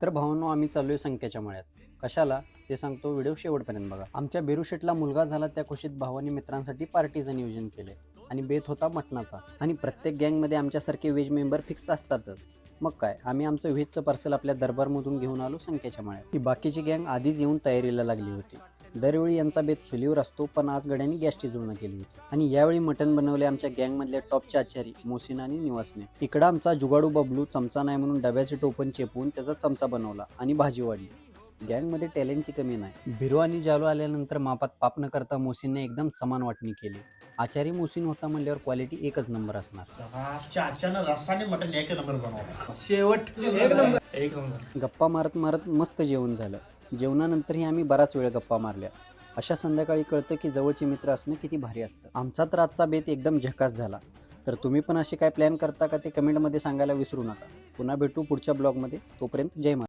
तर भावांनो, आम्ही चाललोय संख्याच्या मळ्यात. कशाला ते सांगतो, व्हिडिओ शेवटपर्यंत बघा. आमच्या बेरुशेटला मुलगा झाला त्या खुशीत भावानी मित्रांसाठी पार्टीचं नियोजन केले आणि बेत होता मटणाचा. आणि प्रत्येक गँगमध्ये आमच्यासारखे व्हेज मेंबर फिक्स असतातच. मग काय, आम्ही आमचं व्हेजचं पार्सल आपल्या दरबारमधून घेऊन आलो संख्याच्या मळ्यात. ही बाकीची गँग आधीच येऊन तयारीला लागली होती. दरवेळी यांचा बेत चुलीवर असतो, पण आज गड्यांनी गॅसची जुळणा केली होती. आणि यावेळी मटण बनवले आमच्या गँगमधल्या टॉपचे आचारी मोसिन आणि निवासने. इकडं आमचा जुगाडू बबलू चमचा नाही म्हणून डब्याचे टोपण चेपून त्याचा चमचा बनवला आणि भाजी वाढली. गँगमध्ये टॅलेंटची कमी नाही. बिरो आणि जालो आल्यानंतर मापात पाप न करता मोसीनने एकदम समान वाटणी केली. आचारी मोसीन होता म्हणल्यावर क्वालिटी एकच नंबर असणार. चाच्यानं रस्साने मटण एक नंबर बनवला. शेवट एक नंबर. गप्पा मारत मारत मस्त जेवण झालं. जेवणानंतरही आम्ही बराच वेळ गप्पा मारल्या. अशा संध्याकाळी कळतं की जवळचे मित्र असणं किती भारी असतं. आमचा तर आजचा बेत एकदम झकास झाला. तर तुम्ही पण असे काय प्लॅन करता का ते कमेंटमध्ये सांगायला विसरू नका. पुन्हा भेटू पुढच्या ब्लॉगमध्ये. तोपर्यंत जय महाराज.